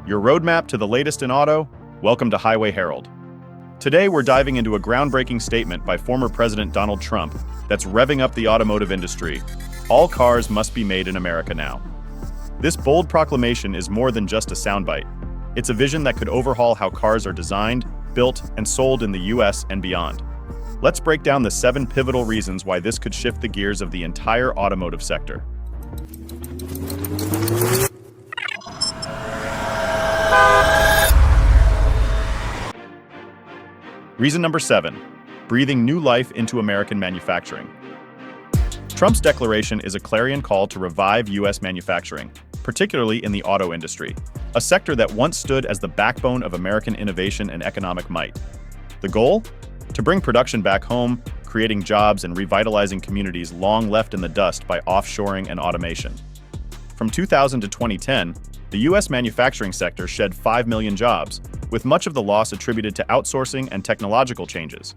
Your roadmap to the latest in auto? Welcome to Highway Herald. Today we're diving into a groundbreaking statement by former President Donald Trump that's revving up the automotive industry. All cars must be made in America now. This bold proclamation is more than just a soundbite. It's a vision that could overhaul how cars are designed, built, and sold in the US and beyond. Let's break down the 7 pivotal reasons why this could shift the gears of the entire automotive sector. Reason number 7, breathing new life into American manufacturing. Trump's declaration is a clarion call to revive U.S. manufacturing, particularly in the auto industry, a sector that once stood as the backbone of American innovation and economic might. The goal? To bring production back home, creating jobs and revitalizing communities long left in the dust by offshoring and automation. From 2000 to 2010, the U.S. manufacturing sector shed 5 million jobs, with much of the loss attributed to outsourcing and technological changes.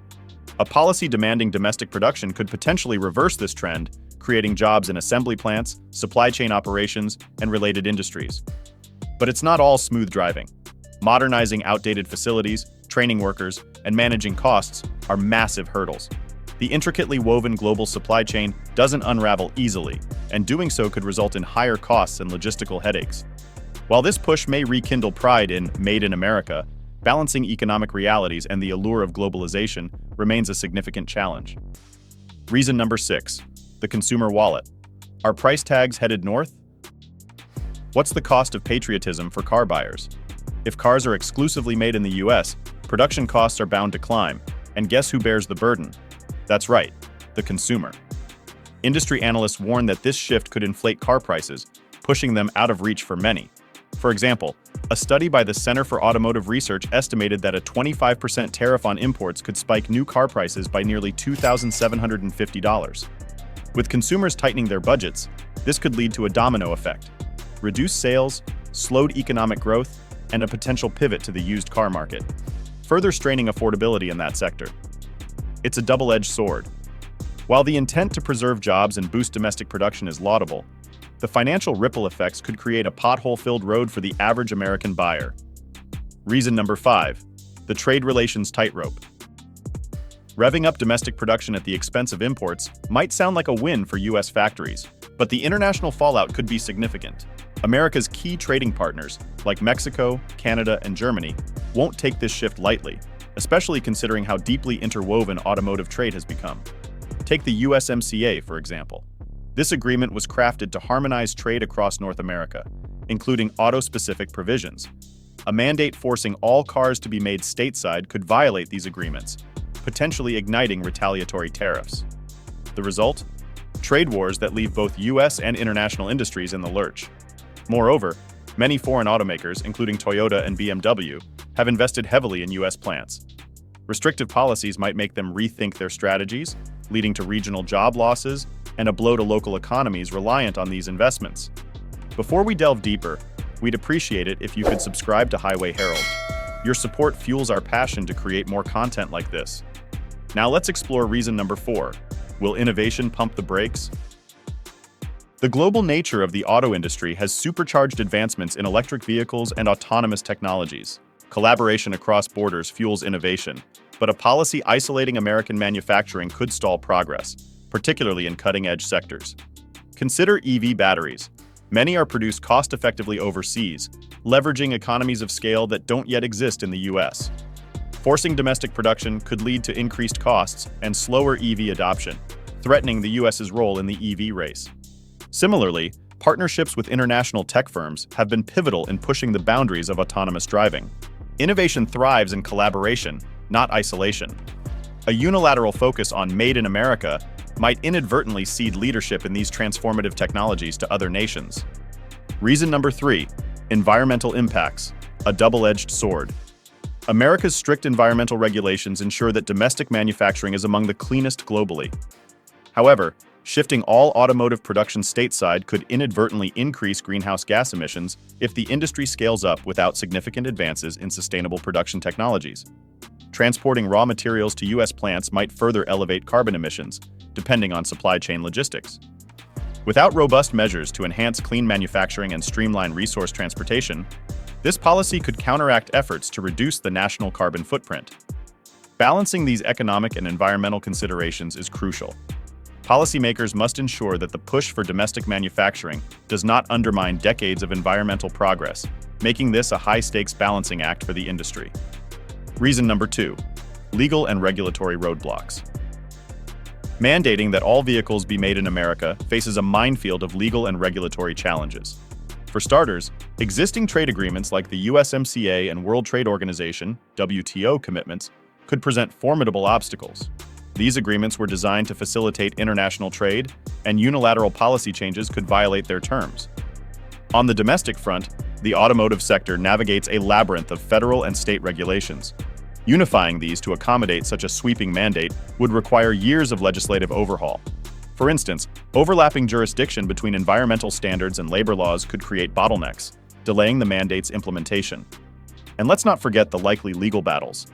A policy demanding domestic production could potentially reverse this trend, creating jobs in assembly plants, supply chain operations, and related industries. But it's not all smooth driving. Modernizing outdated facilities, training workers, and managing costs are massive hurdles. The intricately woven global supply chain doesn't unravel easily, and doing so could result in higher costs and logistical headaches. While this push may rekindle pride in Made in America, balancing economic realities and the allure of globalization remains a significant challenge. Reason number 6, the consumer wallet. Are price tags headed north? What's the cost of patriotism for car buyers? If cars are exclusively made in the US, production costs are bound to climb, and guess who bears the burden? That's right, the consumer. Industry analysts warn that this shift could inflate car prices, pushing them out of reach for many. For example, a study by the Center for Automotive Research estimated that a 25% tariff on imports could spike new car prices by nearly $2,750. With consumers tightening their budgets, this could lead to a domino effect: reduced sales, slowed economic growth, and a potential pivot to the used car market, further straining affordability in that sector. It's a double-edged sword. While the intent to preserve jobs and boost domestic production is laudable, the financial ripple effects could create a pothole-filled road for the average American buyer. Reason number 5, the trade relations tightrope. Revving up domestic production at the expense of imports might sound like a win for U.S. factories, but the international fallout could be significant. America's key trading partners, like Mexico, Canada, and Germany, won't take this shift lightly, especially considering how deeply interwoven automotive trade has become. Take the USMCA, for example. This agreement was crafted to harmonize trade across North America, including auto-specific provisions. A mandate forcing all cars to be made stateside could violate these agreements, potentially igniting retaliatory tariffs. The result? Trade wars that leave both U.S. and international industries in the lurch. Moreover, many foreign automakers, including Toyota and BMW, have invested heavily in U.S. plants. Restrictive policies might make them rethink their strategies, leading to regional job losses and a blow to local economies reliant on these investments. Before we delve deeper, we'd appreciate it if you could subscribe to Highway Herald. Your support fuels our passion to create more content like this. Now let's explore reason number 4. Will innovation pump the brakes? The global nature of the auto industry has supercharged advancements in electric vehicles and autonomous technologies. Collaboration across borders fuels innovation, but a policy isolating American manufacturing could stall progress, particularly in cutting-edge sectors. Consider EV batteries. Many are produced cost-effectively overseas, leveraging economies of scale that don't yet exist in the US. Forcing domestic production could lead to increased costs and slower EV adoption, threatening the US's role in the EV race. Similarly, partnerships with international tech firms have been pivotal in pushing the boundaries of autonomous driving. Innovation thrives in collaboration, not isolation. A unilateral focus on Made in America might inadvertently cede leadership in these transformative technologies to other nations. Reason number 3, environmental impacts, a double-edged sword. America's strict environmental regulations ensure that domestic manufacturing is among the cleanest globally. However, shifting all automotive production stateside could inadvertently increase greenhouse gas emissions if the industry scales up without significant advances in sustainable production technologies. Transporting raw materials to U.S. plants might further elevate carbon emissions, depending on supply chain logistics. Without robust measures to enhance clean manufacturing and streamline resource transportation, This policy could counteract efforts to reduce the national carbon footprint. Balancing these economic and environmental considerations is crucial. Policymakers must ensure that the push for domestic manufacturing does not undermine decades of environmental progress, making this a high-stakes balancing act for the industry. Reason number 2. Legal and regulatory roadblocks. Mandating that all vehicles be made in America faces a minefield of legal and regulatory challenges. For starters, existing trade agreements like the USMCA and World Trade Organization (WTO) commitments could present formidable obstacles. These agreements were designed to facilitate international trade, and unilateral policy changes could violate their terms. On the domestic front, the automotive sector navigates a labyrinth of federal and state regulations. Unifying these to accommodate such a sweeping mandate would require years of legislative overhaul. For instance, overlapping jurisdiction between environmental standards and labor laws could create bottlenecks, delaying the mandate's implementation. And let's not forget the likely legal battles.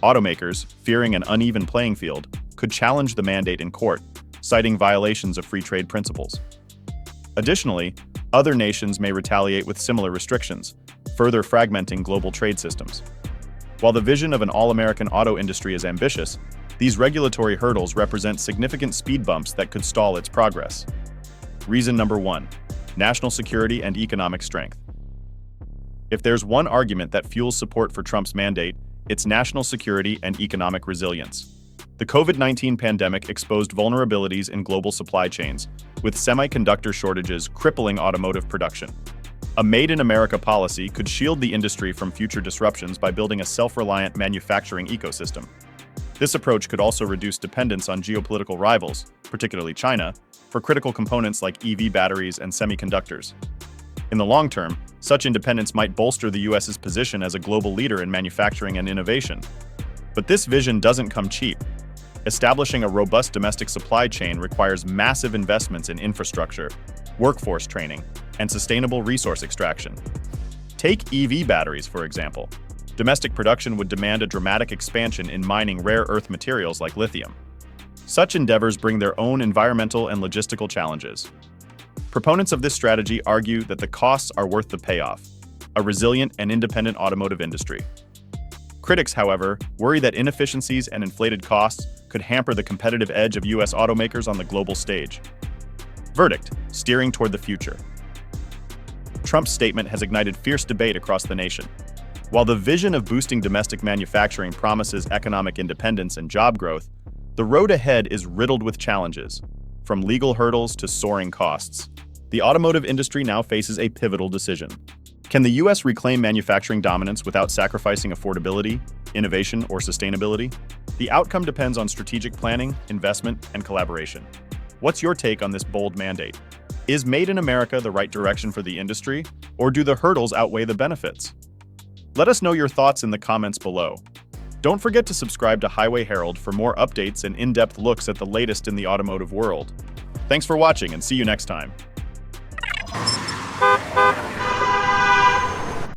Automakers, fearing an uneven playing field, could challenge the mandate in court, citing violations of free trade principles. Additionally, other nations may retaliate with similar restrictions, further fragmenting global trade systems. While the vision of an all-American auto industry is ambitious, these regulatory hurdles represent significant speed bumps that could stall its progress. Reason number 1. National security and economic strength. If there's one argument that fuels support for Trump's mandate, it's national security and economic resilience. The COVID-19 pandemic exposed vulnerabilities in global supply chains, with semiconductor shortages crippling automotive production. A Made in America policy could shield the industry from future disruptions by building a self-reliant manufacturing ecosystem. This approach could also reduce dependence on geopolitical rivals, particularly China, for critical components like EV batteries and semiconductors. In the long term, such independence might bolster the US's position as a global leader in manufacturing and innovation. But this vision doesn't come cheap. Establishing a robust domestic supply chain requires massive investments in infrastructure, workforce training, and sustainable resource extraction. Take EV batteries, for example. Domestic production would demand a dramatic expansion in mining rare earth materials like lithium. Such endeavors bring their own environmental and logistical challenges. Proponents of this strategy argue that the costs are worth the payoff: a resilient and independent automotive industry. Critics, however, worry that inefficiencies and inflated costs could hamper the competitive edge of US automakers on the global stage. Verdict: steering toward the future. Trump's statement has ignited fierce debate across the nation. While the vision of boosting domestic manufacturing promises economic independence and job growth, the road ahead is riddled with challenges, from legal hurdles to soaring costs. The automotive industry now faces a pivotal decision. Can the US reclaim manufacturing dominance without sacrificing affordability, innovation, or sustainability? The outcome depends on strategic planning, investment, and collaboration. What's your take on this bold mandate? Is Made in America the right direction for the industry, or do the hurdles outweigh the benefits? Let us know your thoughts in the comments below. Don't forget to subscribe to Highway Herald for more updates and in-depth looks at the latest in the automotive world. Thanks for watching, and see you next time.